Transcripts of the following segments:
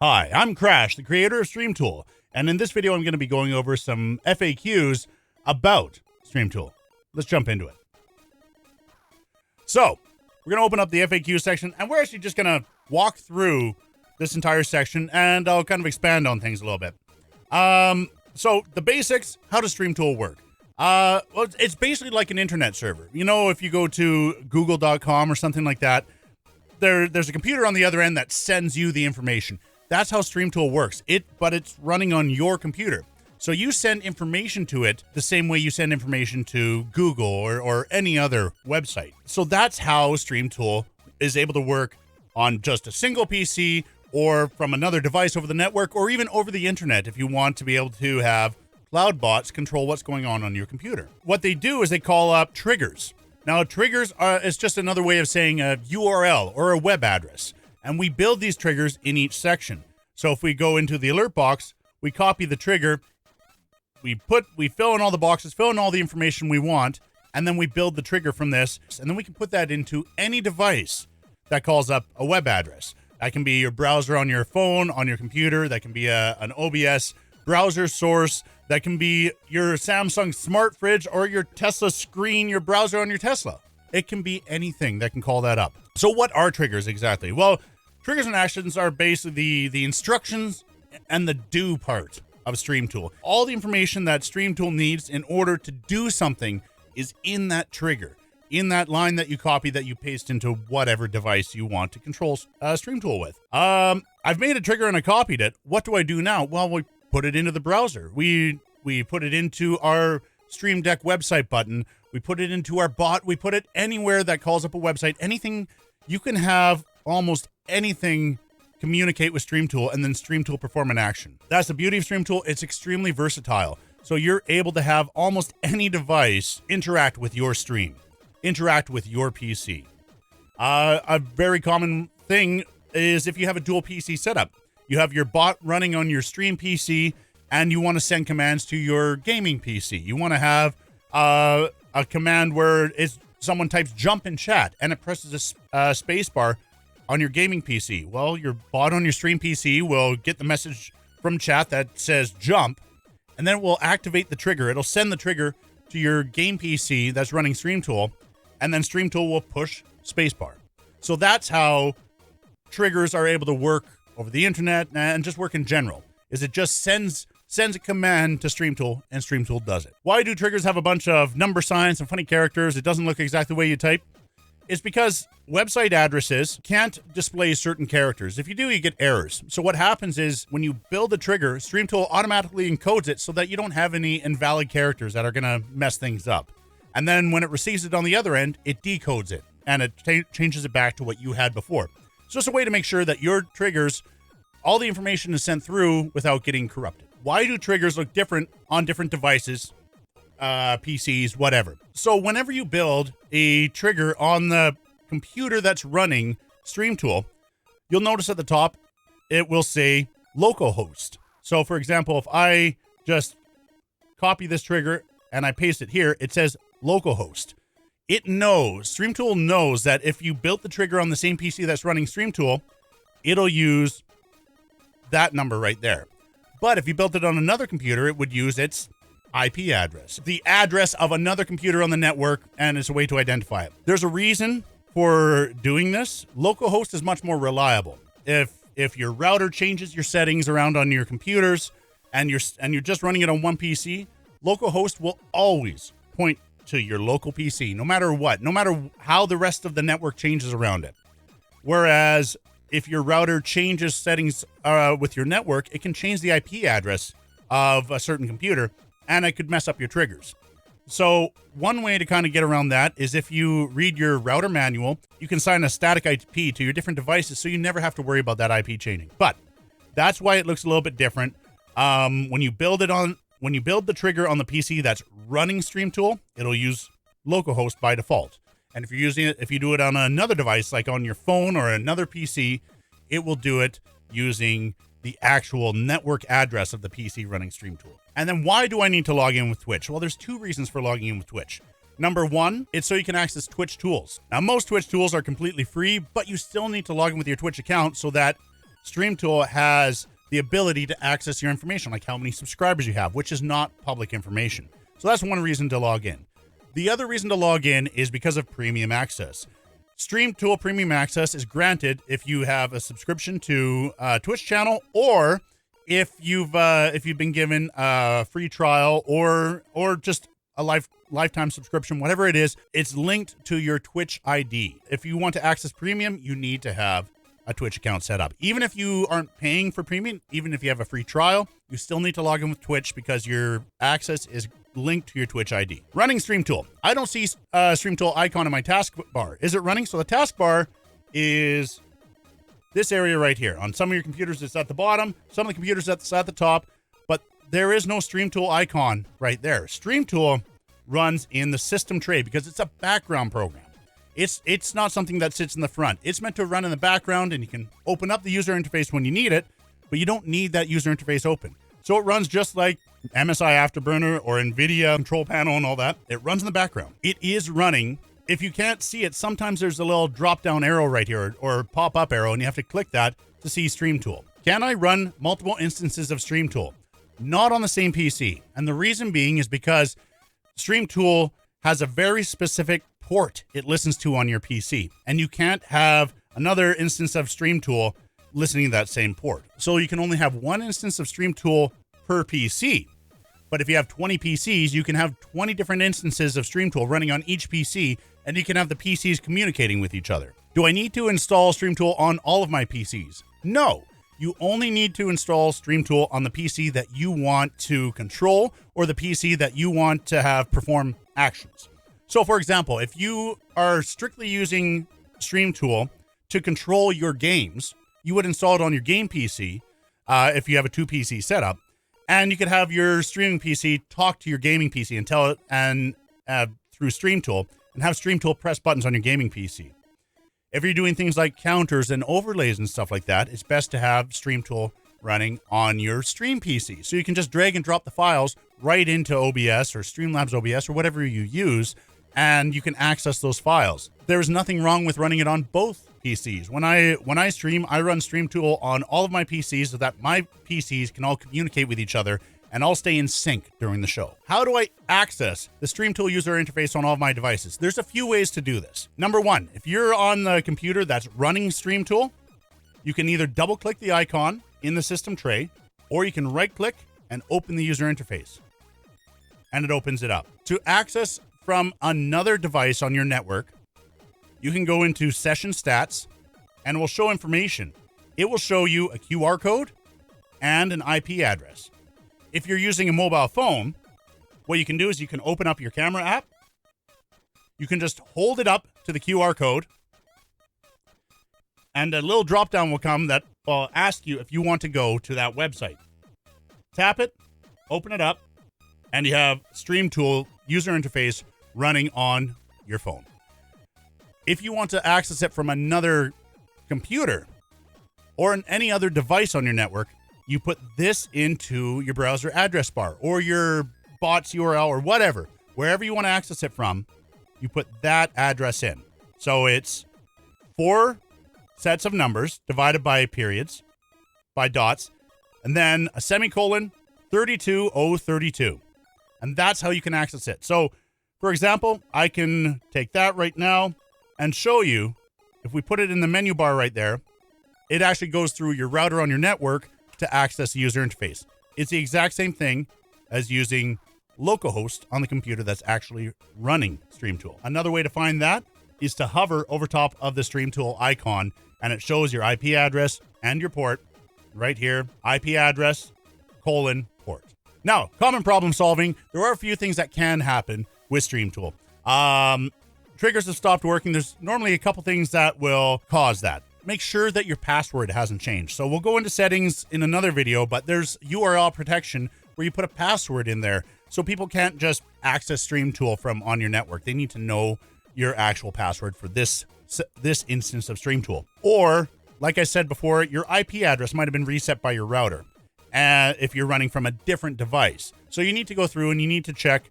Hi, I'm Crash, the creator of STRM.TOOL, and in this video I'm going to be going over some FAQs about STRM.TOOL. Let's jump into it. So, we're going to open up the FAQ section, and we're actually just going to walk through this entire section, and I'll kind of expand on things a little bit. So, the basics, how does STRM.TOOL work? Well, it's basically like an internet server. You know, if you go to google.com or something like that, there's a computer on the other end that sends you the information. That's how STRM.TOOL works. But it's running on your computer. So you send information to it the same way you send information to Google or any other website. So that's how STRM.TOOL is able to work on just a single PC or from another device over the network or even over the internet if you want to be able to have cloud bots control what's going on your computer. What they do is they call up triggers. Now, triggers is just another way of saying a URL or a web address. And we build these triggers in each section. So if we go into the alert box, we copy the trigger, we fill in all the boxes, fill in all the information we want, and then we build the trigger from this. And then we can put that into any device that calls up a web address. That can be your browser on your phone, on your computer. That can be an OBS browser source. That can be your Samsung smart fridge or your Tesla screen, your browser on your Tesla. It can be anything that can call that up. So what are triggers exactly? Well, triggers and actions are basically the instructions and the do part of STRM.TOOL. All the information that STRM.TOOL needs in order to do something is in that trigger, in that line that you copy that you paste into whatever device you want to control STRM.TOOL with. I've made a trigger and I copied it. What do I do now? Well, we put it into the browser. We put it into our Stream Deck website button. We put it into our bot. We put it anywhere that calls up a website. Anything, you can have almost anything communicate with STRM.TOOL and then STRM.TOOL perform an action. That's the beauty of STRM.TOOL. It's extremely versatile. So you're able to have almost any device interact with your stream, interact with your PC. A very common thing is if you have a dual PC setup. You have your bot running on your stream PC and you want to send commands to your gaming PC. You want to have a command where someone types jump in chat and it presses a space bar on your gaming PC. Well, your bot on your stream PC will get the message from chat that says jump, and then it will activate the trigger. It'll send the trigger to your game PC that's running STRM.TOOL, and then STRM.TOOL will push spacebar. So that's how triggers are able to work over the internet and just work in general, is it just sends a command to STRM.TOOL and STRM.TOOL does it. Why do triggers have a bunch of number signs and funny characters? It doesn't look exactly the way you type. It's because website addresses can't display certain characters. If you do, you get errors. So what happens is when you build a trigger, STRM.TOOL automatically encodes it so that you don't have any invalid characters that are going to mess things up. And then when it receives it on the other end, it decodes it and it changes it back to what you had before. So it's a way to make sure that your triggers, all the information is sent through without getting corrupted. Why do triggers look different on different devices? PCs, whatever. So whenever you build a trigger on the computer that's running STRM.TOOL, you'll notice at the top, it will say localhost. So for example, if I just copy this trigger and I paste it here, it says localhost. It knows, STRM.TOOL knows that if you built the trigger on the same PC that's running STRM.TOOL, it'll use that number right there. But if you built it on another computer, it would use its IP address, the address of another computer on the network, and it's a way to identify it. There's a reason for doing this. Localhost is much more reliable. If your router changes your settings around on your computers and you're just running it on one PC, localhost will always point to your local PC, no matter what, no matter how the rest of the network changes around it. Whereas if your router changes settings with your network, it can change the IP address of a certain computer, and it could mess up your triggers. So one way to kind of get around that is if you read your router manual, you can assign a static IP to your different devices so you never have to worry about that IP changing. But that's why it looks a little bit different. When you build the trigger on the PC that's running STRM.TOOL, it'll use localhost by default. And if you do it on another device, like on your phone or another PC, it will do it using the actual network address of the PC running STRM.TOOL. And then why do I need to log in with Twitch? Well, there's two reasons for logging in with Twitch. Number one, it's so you can access Twitch tools. Now, most Twitch tools are completely free, but you still need to log in with your Twitch account so that StreamTool has the ability to access your information, like how many subscribers you have, which is not public information. So that's one reason to log in. The other reason to log in is because of premium access. StreamTool Premium Access is granted if you have a subscription to a Twitch channel, or if you've been given a free trial or just a lifetime subscription, whatever it is. It's linked to your Twitch ID. If you want to access premium, you need to have a Twitch account set up. Even if you aren't paying for premium, even if you have a free trial, you still need to log in with Twitch because your access is linked to your Twitch ID. Running StreamTool. I don't see StreamTool icon in my taskbar. Is it running? So the taskbar is this area right here. On some of your computers, it's at the bottom. Some of the computers, it's at the top. But there is no StreamTool icon right there. StreamTool runs in the system tray because it's a background program. It's not something that sits in the front. It's meant to run in the background, and you can open up the user interface when you need it, but you don't need that user interface open. So it runs just like MSI Afterburner or NVIDIA control panel and all that. It runs in the background. It is running. If you can't see it, sometimes there's a little drop-down arrow right here or pop-up arrow, and you have to click that to see StreamTool. Can I run multiple instances of StreamTool? Not on the same PC. And the reason being is because StreamTool has a very specific port it listens to on your PC, and you can't have another instance of StreamTool listening to that same port. So you can only have one instance of StreamTool per PC. But if you have 20 PCs, you can have 20 different instances of StreamTool running on each PC, and you can have the PCs communicating with each other. Do I need to install StreamTool on all of my PCs? No. You only need to install StreamTool on the PC that you want to control or the PC that you want to have perform actions. So, for example, if you are strictly using StreamTool to control your games, you would install it on your game PC if you have a 2-PC setup, and you could have your streaming PC talk to your gaming PC and tell it through StreamTool, and have StreamTool press buttons on your gaming PC. If you're doing things like counters and overlays and stuff like that, it's best to have StreamTool running on your stream PC. So you can just drag and drop the files right into OBS or Streamlabs OBS or whatever you use, and you can access those files. There's nothing wrong with running it on both PCs. When I stream, I run StreamTool on all of my PCs so that my PCs can all communicate with each other and all stay in sync during the show. How do I access the StreamTool user interface on all of my devices? There's a few ways to do this. Number one, if you're on the computer that's running StreamTool, you can either double-click the icon in the system tray, or you can right-click and open the user interface, and it opens it up. To access from another device on your network, you can go into Session Stats, and it will show information. It will show you a QR code and an IP address. If you're using a mobile phone, what you can do is you can open up your camera app. You can just hold it up to the QR code, and a little drop-down will come that will ask you if you want to go to that website. Tap it, open it up, and you have StreamTool user interface running on your phone. If you want to access it from another computer or any other device on your network, you put this into your browser address bar or your bot's URL or whatever. Wherever you want to access it from, you put that address in. So it's 4 sets of numbers divided by periods, by dots, and then a semicolon, 32032. And that's how you can access it. So, for example, I can take that right now and show you, if we put it in the menu bar right there, it actually goes through your router on your network to access the user interface. It's the exact same thing as using localhost on the computer that's actually running StreamTool. Another way to find that is to hover over top of the StreamTool icon, and it shows your IP address and your port right here, IP address, port. Now, common problem solving. There are a few things that can happen with StreamTool. Triggers have stopped working. There's normally a couple things that will cause that. Make sure that your password hasn't changed. So we'll go into settings in another video, but there's URL protection where you put a password in there so people can't just access StreamTool from on your network. They need to know your actual password for this instance of StreamTool. Or, like I said before, your IP address might have been reset by your router if you're running from a different device. So you need to go through and you need to check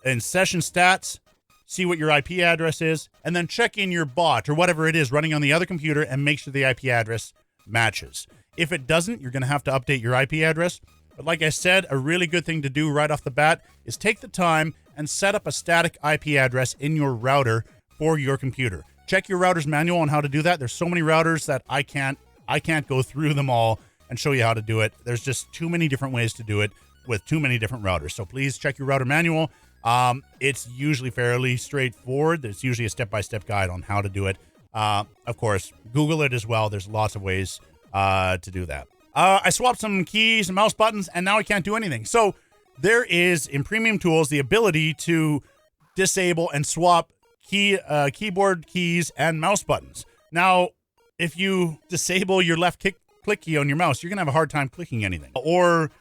in Session Stats, see what your IP address is, and then check in your bot or whatever it is running on the other computer and make sure the IP address matches. If it doesn't, you're going to have to update your IP address. But like I said, a really good thing to do right off the bat is take the time and set up a static IP address in your router for your computer. Check your router's manual on how to do that. There's so many routers that I can't go through them all and show you how to do it. There's just too many different ways to do it with too many different routers. So please check your router manual. It's usually fairly straightforward. There's usually a step-by-step guide on how to do it. Of course, Google it as well. There's lots of ways to do that. I swapped some keys and mouse buttons, and now I can't do anything. So there is, in Premium Tools, the ability to disable and swap keyboard keys and mouse buttons. Now, if you disable your left click key on your mouse, you're going to have a hard time clicking anything. Or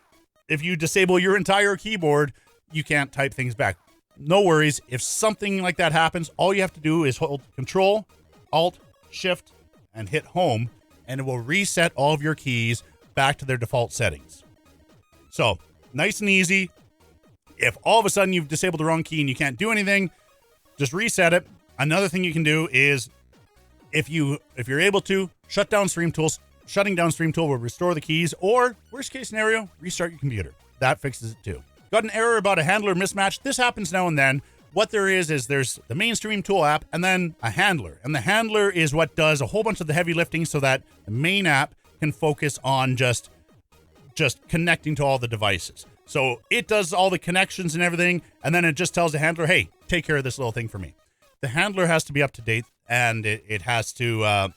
if you disable your entire keyboard, you can't type things back. No worries. If something like that happens, all you have to do is hold Control, Alt, Shift, and hit Home, and it will reset all of your keys back to their default settings. So, nice and easy. If all of a sudden you've disabled the wrong key and you can't do anything, just reset it. Another thing you can do is, if you're able to, shut down STRM.TOOL. Shutting down STRM.TOOL will restore the keys, or worst case scenario, restart your computer. That fixes it too. Got an error about a handler mismatch. This happens now and then. What there is there's the main STRM.TOOL app and then a handler. And the handler is what does a whole bunch of the heavy lifting so that the main app can focus on just connecting to all the devices. So it does all the connections and everything, and then it just tells the handler, hey, take care of this little thing for me. The handler has to be up to date, and it has to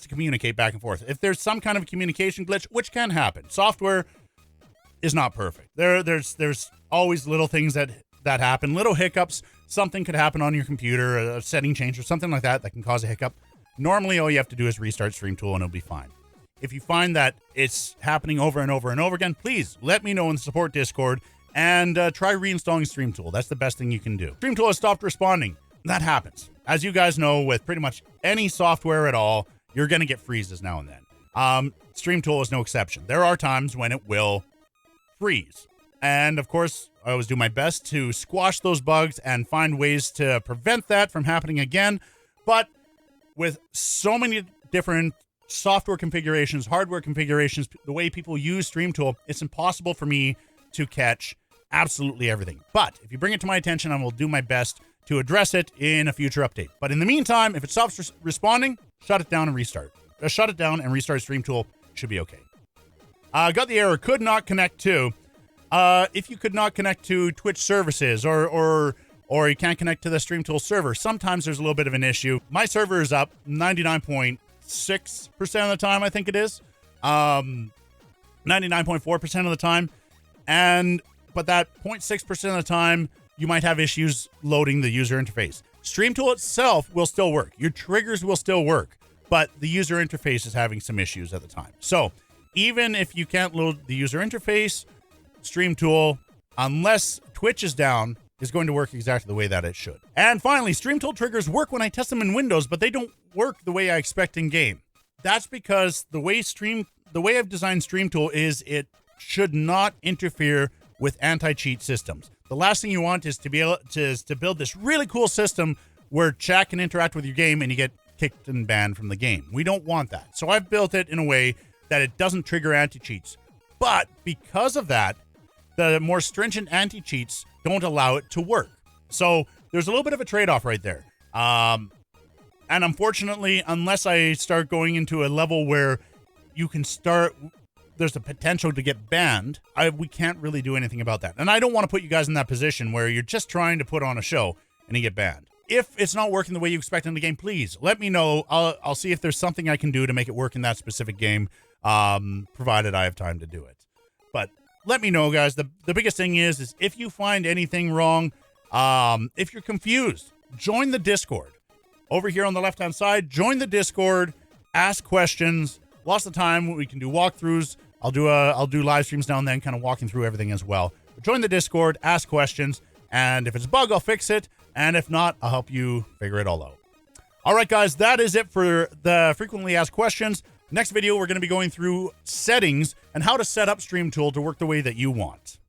communicate back and forth. If there's some kind of communication glitch, which can happen, software is not perfect. There's always little things that happen, little hiccups. Something could happen on your computer, a setting change or something like that can cause a hiccup. Normally, all you have to do is restart STRM.TOOL and it'll be fine. If you find that it's happening over and over and over again, please let me know in the support Discord and try reinstalling STRM.TOOL. That's the best thing you can do. STRM.TOOL has stopped responding. That happens. As you guys know, with pretty much any software at all, you're going to get freezes now and then. STRM.TOOL is no exception. There are times when it will freeze. And of course, I always do my best to squash those bugs and find ways to prevent that from happening again. But with so many different software configurations, hardware configurations, the way people use STRM.TOOL, it's impossible for me to catch absolutely everything. But if you bring it to my attention, I will do my best to address it in a future update. But in the meantime, if it stops responding, shut it down and restart. Shut it down and restart STRM.TOOL. Should be okay. Got the error, could not connect to. If you could not connect to Twitch services or you can't connect to the STRM.TOOL server, sometimes there's a little bit of an issue. My server is up 99.6% of the time, I think it is. 99.4% of the time. But that 0.6% of the time, you might have issues loading the user interface. STRM.TOOL itself will still work. Your triggers will still work, but the user interface is having some issues at the time. So even if you can't load the user interface, STRM.TOOL, unless Twitch is down, is going to work exactly the way that it should. And finally, STRM.TOOL triggers work when I test them in Windows, but they don't work the way I expect in game. That's because the way I've designed STRM.TOOL is it should not interfere with anti-cheat systems. The last thing you want is to be able to build this really cool system where chat can interact with your game and you get kicked and banned from the game. We don't want that. So I've built it in a way that it doesn't trigger anti-cheats. But because of that, the more stringent anti-cheats don't allow it to work. So there's a little bit of a trade-off right there. And unfortunately, unless I start going into a level where you can there's a potential to get banned, we can't really do anything about that. And I don't want to put you guys in that position where you're just trying to put on a show and you get banned. If it's not working the way you expect in the game, please let me know. I'll see if there's something I can do to make it work in that specific game, provided I have time to do it. But let me know, guys. The biggest thing is if you find anything wrong, if you're confused, join the Discord. Over here on the left-hand side, join the Discord, ask questions. Lots of time we can do walkthroughs. I'll do live streams now and then, kind of walking through everything as well. But join the Discord, ask questions, and if it's a bug, I'll fix it. And if not, I'll help you figure it all out. All right, guys, that is it for the frequently asked questions. Next video, we're going to be going through settings and how to set up STRM.TOOL to work the way that you want.